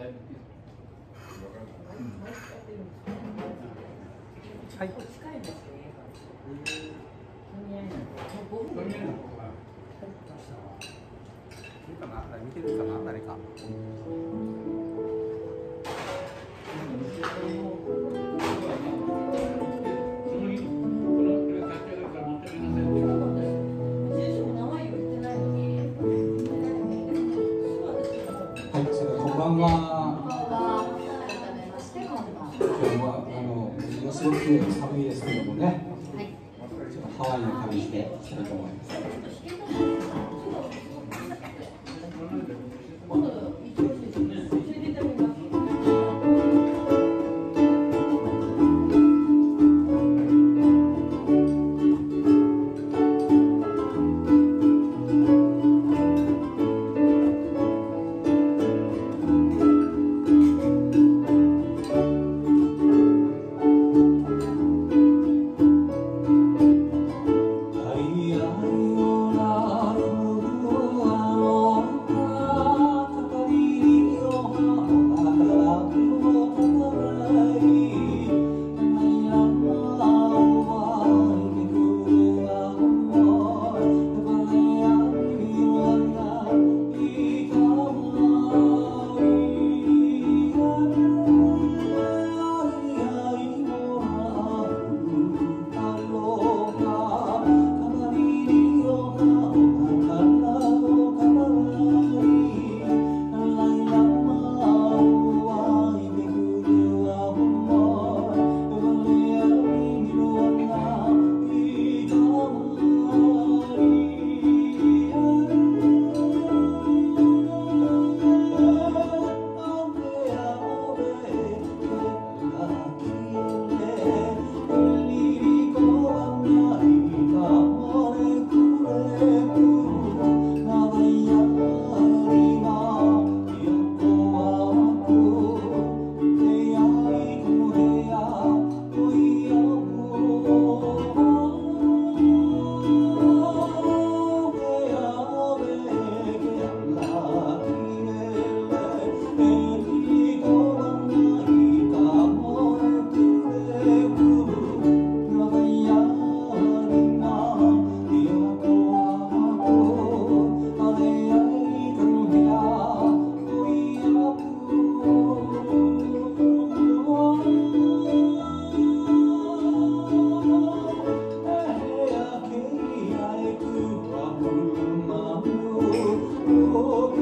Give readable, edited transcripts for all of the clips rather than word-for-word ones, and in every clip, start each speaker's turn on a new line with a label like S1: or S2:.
S1: はい。見てるかな、誰か。
S2: こんばんは。今日はすごく寒いですけどもね、ちょっとハワイの感じでいきたいと思います。Oh,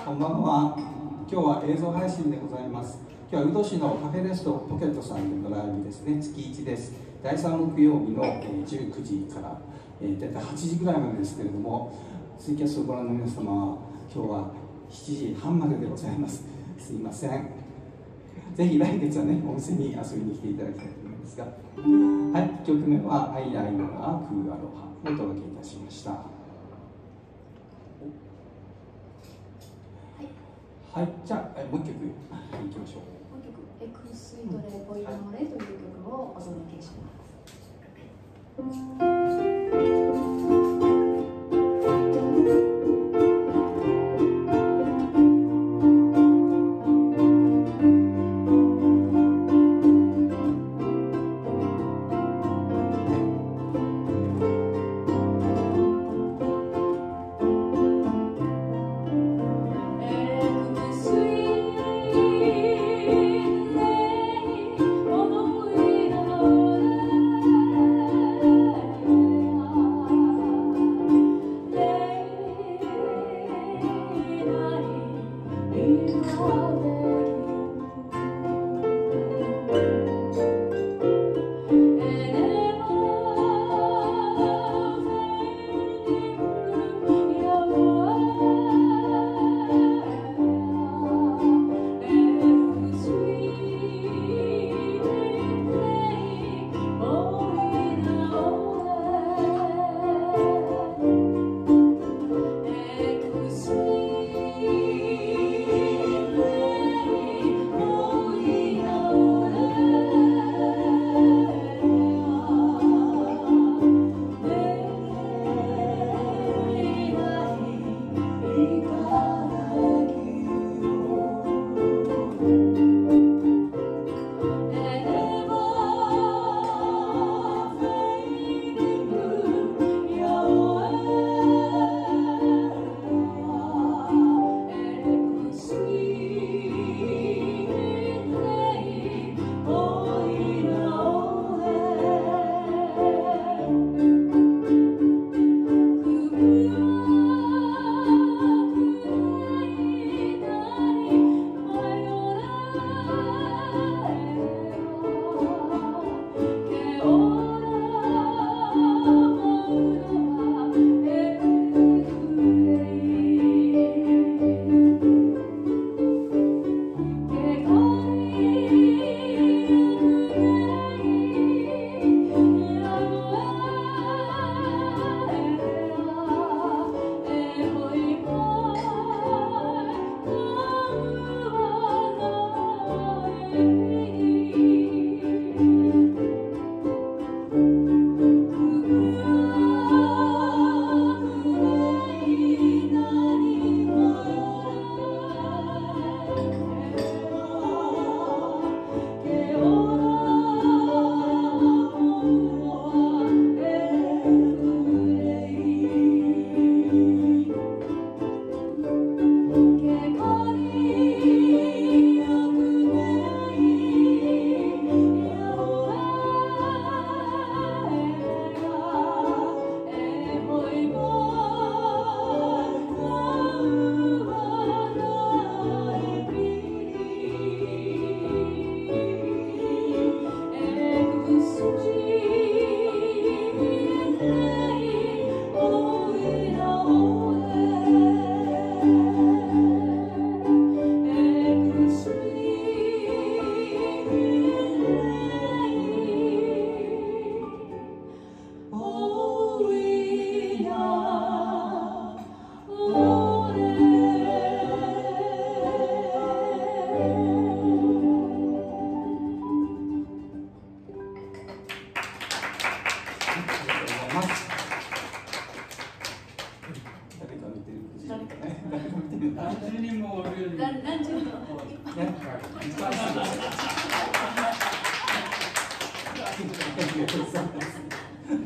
S2: こんばんは。今日は映像配信でございます。今日は宇土市のカフェレストポケットさんでのライブですね。月1です。第3木曜日の19時から大体8時ぐらいまでですけれども、ツイキャスをご覧の皆様は今日は7時半まででございます。すいません。ぜひ来月はね、お店に遊びに来ていただきたいと思いますが、はい、1曲目は「アイライナークーアロハ」をお届けいたしました。はい、じゃあもう1曲いきましょう。
S3: もう1曲「エクスイドレポイノーレ」という曲をお届けします。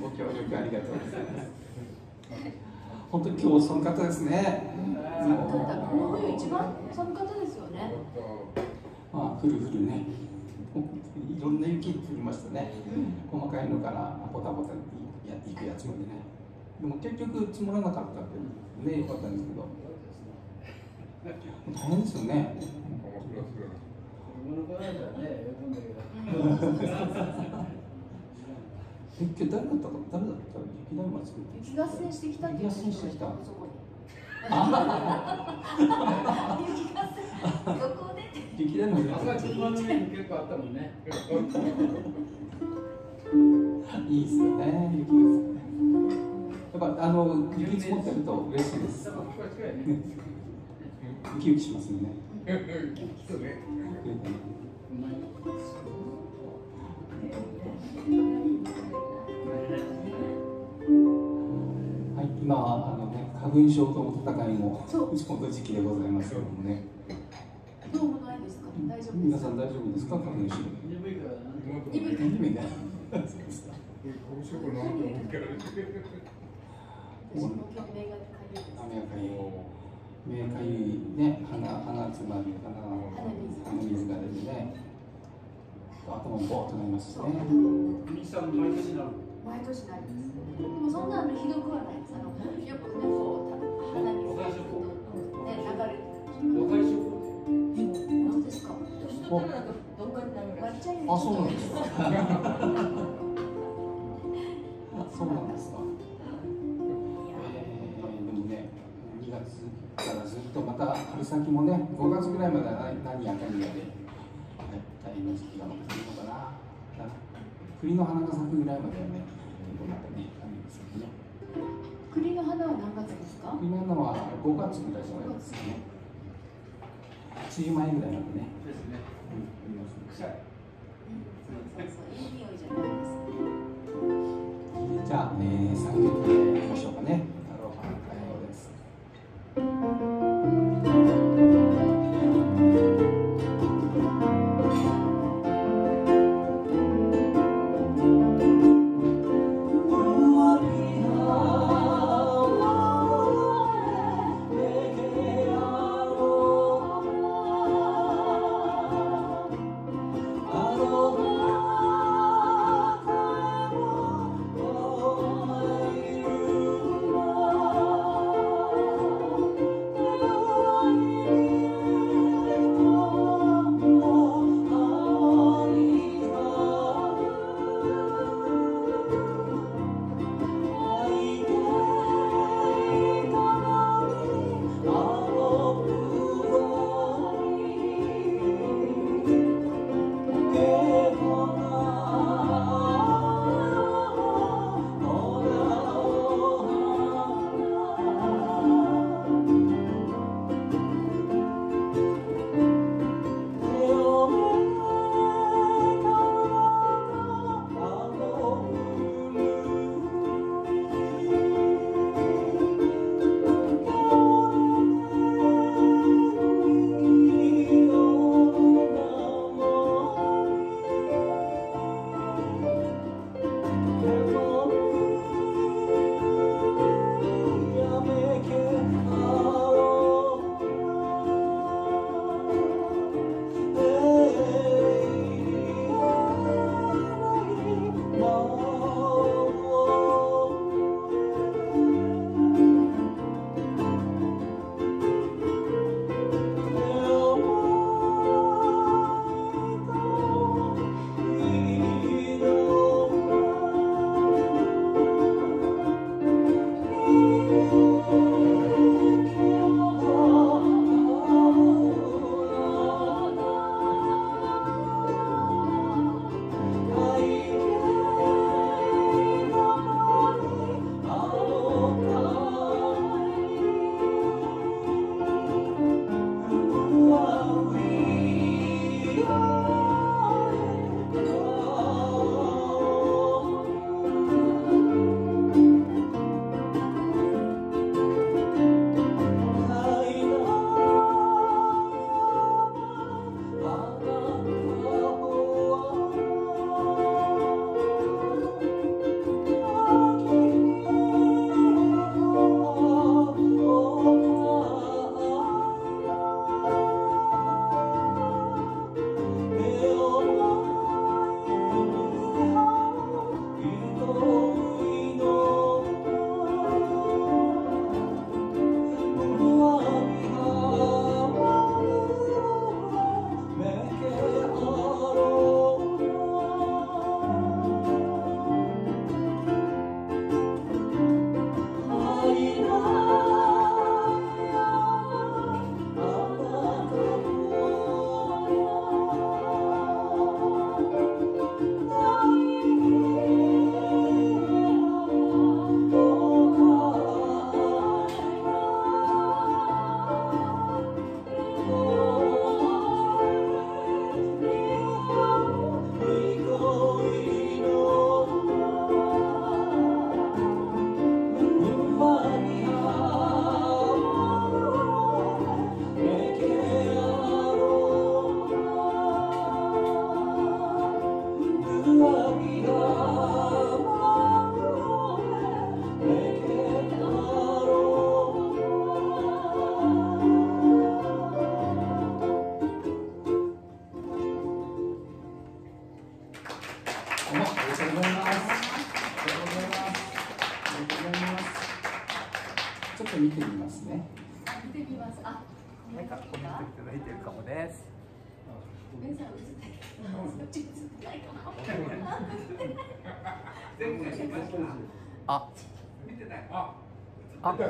S2: ご協力ありがとうございます。本当に今日寒かったですね。
S3: 寒かった。この冬一番寒かったですよね。
S2: まあ降るね。いろんな雪降りましたね。細かいのからボタボタいくやつまでね。でも結局積もらなかったってね、よかったんですけど。大変ですよね。今日誰だったか、誰だったら雪だるま作って
S3: 雪合戦してきたっていう
S2: 雪合戦してきた。
S3: そこに雪合戦どこで
S2: 雪だるま
S4: 朝一番の上に結構あったもんね。
S2: いいですよね、雪合戦。やっぱ雪積もってると嬉しいです。ウキウキしますよね。はい、今は花粉症との戦いも打ち込んだ時期でございますけどもね。
S3: どうもないですか？大丈夫ですか？
S2: 皆さん大丈夫ですか？花粉症。
S4: 鈍いからな。
S3: 鈍いから。
S2: そうですか。
S3: 私も今日目がかゆいです。
S2: 目がかゆい。目かゆいね、鼻つまみ、鼻水が出てね、頭もボーっとなりますしね。
S4: ミキさん毎年なる。
S3: 毎年なります。でもそんなひどくはないです。よくねこう鼻水がね流れてる。
S4: 若い人。
S3: 何ですか？年取ったらどっかになるらしい。
S2: あ、そうなんですか。そうなんですか。でもね、2月からずっとまた春先もね、5月ぐらいまでは何やかんやで大変な時期がまた来るのかな。栗の花が咲くぐらいまではね、またね、あるんですけどね。
S3: 栗の花は何月ですか？
S2: 栗の花は5月ぐらいじゃないですかね。梅雨前ぐらいまでね。
S4: ですね。臭い。
S3: そういい匂いじゃないですね。
S2: じゃあ、3曲目いきましょうかね。アロハ太陽です。
S5: 「
S2: てみますね。
S3: 見てみます。あ、
S1: なんかコメントいただいてるかもです。
S3: ベンさん映ってる。そっち映ってないかな。
S1: あ、
S4: 見てない。あ、
S1: あ、
S4: 見た。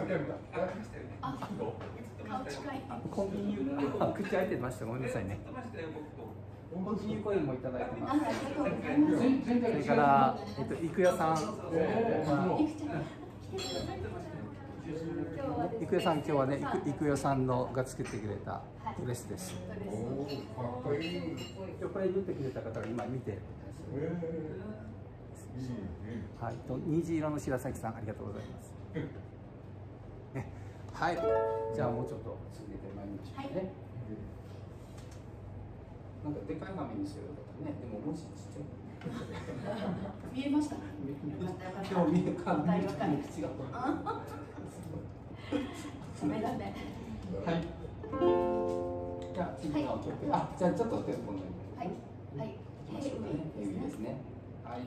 S3: あ、顔近い。
S1: コンビニ口開いてました。ごめんなさいね。コンビニコインもいただいてます。
S3: ありがとうございます。
S1: それから郁代さん。郁代さん今日はね、郁代さんのが作ってくれたドレスです。
S4: おー、かっこいい。
S1: これ言ってくれた方が今見てる。はい、虹色の白崎さんありがとうございます。ね、はい、じゃあもうちょっと続けてまいりましょうね。なんかでかい画面にすればよかったね。でも文字ちっちゃい。
S3: 見えました。
S2: 今日見えかんない。違う。
S3: ダメダメ。
S2: はい。じゃあ次の曲、あ、じゃあちょっとテンポの
S3: はいはい。
S2: いきましょうかね。エビですね。はい。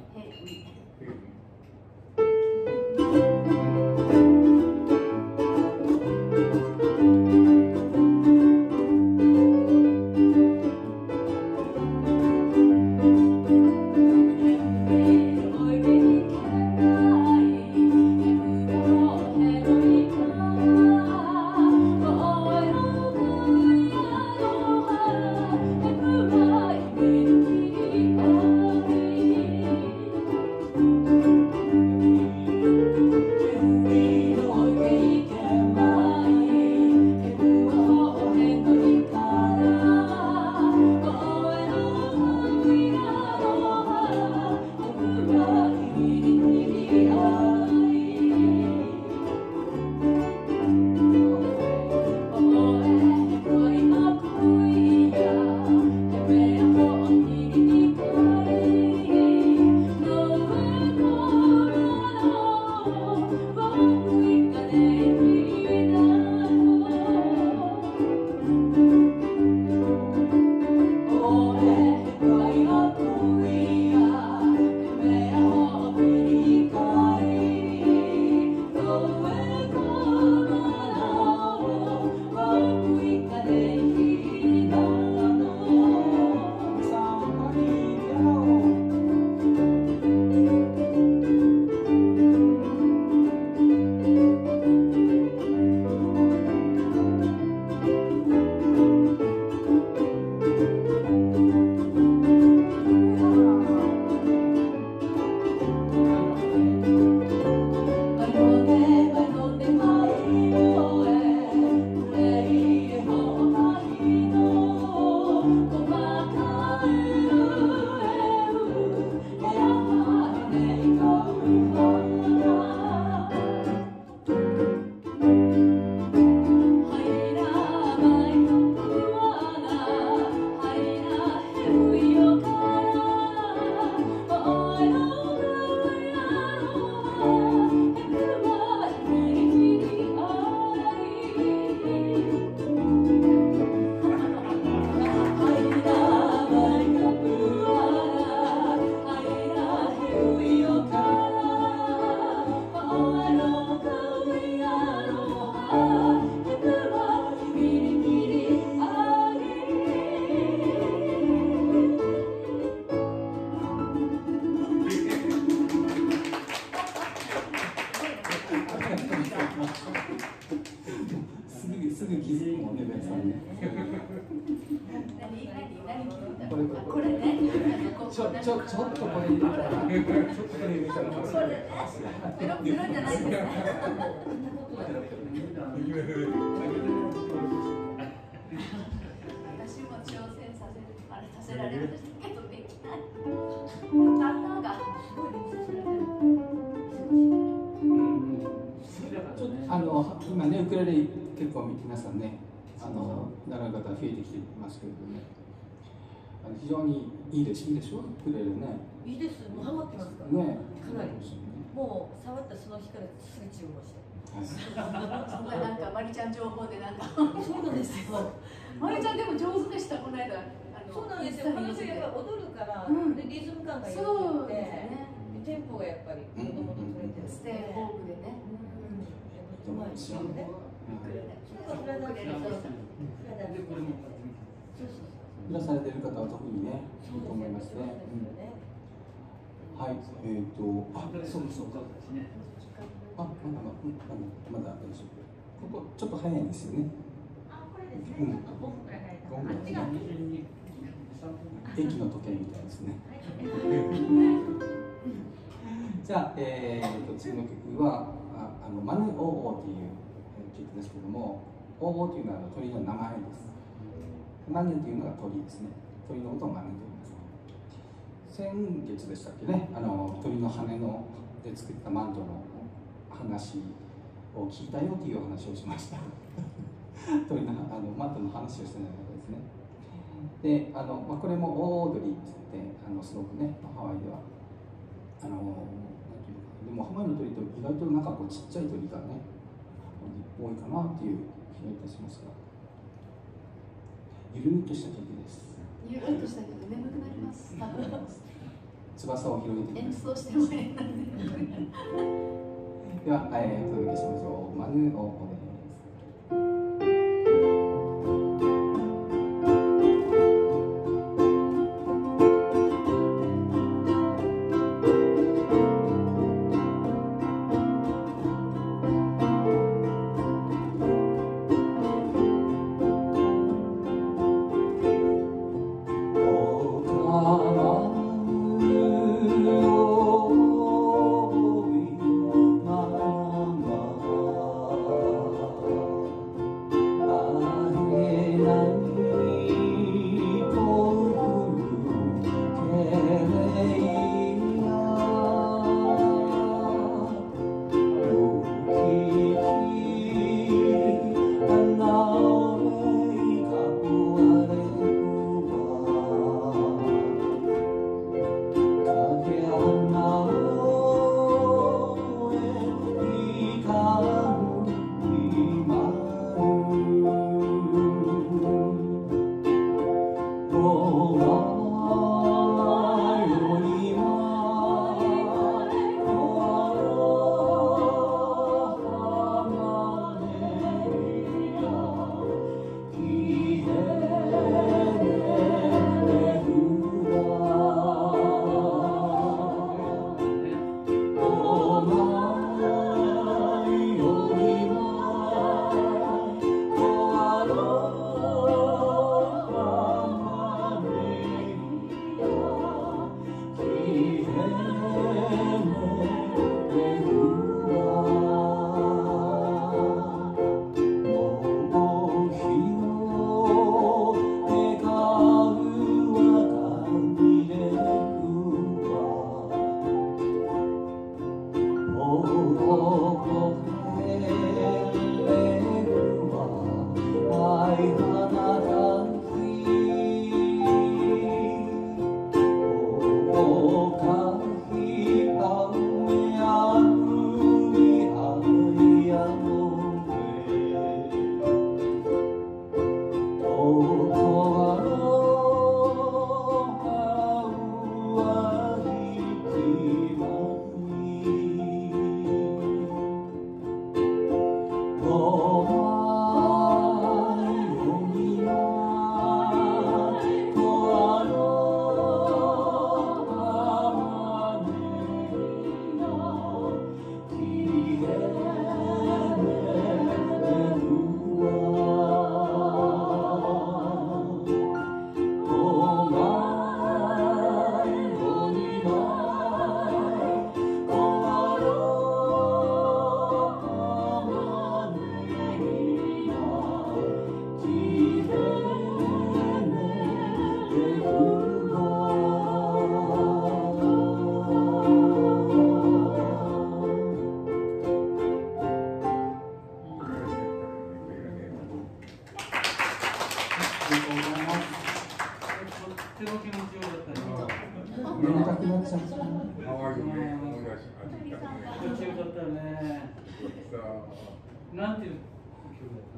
S2: すぐ気づくもんね、ベンさんね。
S3: これね。
S2: ちょっとこれ入れたら、ちょっとこれ入れたら。
S3: ペロペロじゃないですか。私も挑戦させられるけどできない。刀がすごい練習されてる。
S2: 今ね、ウクレレ結構皆さんね、習う方増えてきてますけれどね、非常にいいでしょ、ウクレレね。
S5: いいです、もうハマってますから
S2: ね。
S5: かなり。もう触ったその日からすぐ注文して。
S3: そんななんかマリちゃん情報でなんか。
S5: そうなんですよ。
S3: マリちゃんでも上手でした、この間。
S5: そうなんですよ。彼女やっぱ踊るから、でリズム感が良くて、テンポがやっぱりもともと取れてる。
S3: ステイホームでね。
S5: うまいですよね。
S2: いらされている方は特にね、いいと思いますね。はい、そうです。まだ大丈夫。ここちょっと早いんですよね。駅の時計みたいですね。じゃあ、次の曲はマヌオーオーという曲ですけども、オーオーというのは鳥の名前です。マヌというのが鳥ですね。鳥のことをマヌと言います。先月でしたっけね、鳥の羽ので作ったマントの話を聞いたよという話をしました。鳥のマントの話をしてないわけですね。で、これもオードリーって言ってすごくね、ハワイではなんていうのかな、でもハワイの鳥って意外となんかこうちっちゃい鳥がね多いかなっていう気がいたしますが、ゆるっとした曲です。
S3: ゆるっとした曲で眠くなります。
S2: 翼を広げて
S3: 演奏してもらえない。
S2: では、お届けしましょう。マヌオオです。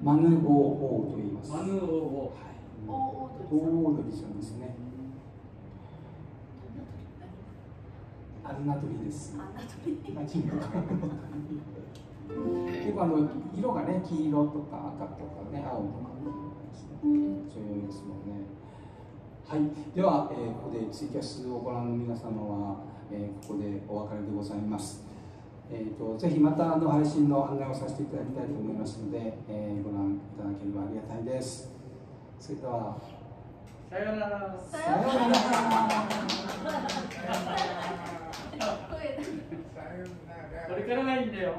S2: マヌオーオーと言います。
S1: マヌオーオ
S2: ー。オードリさんですね。アンナトリです。結構構色がね、黄色とか赤とかね、青とかですね、重要ですもんね。はい、では、ここでツイキャスをご覧の皆様は、ここでお別れでございます。ぜひまた配信の案内をさせていただきたいと思いますので、ご覧いただければありがたいです。それでは
S1: さようなら。
S2: さようなら。
S1: これからがいいんだよ。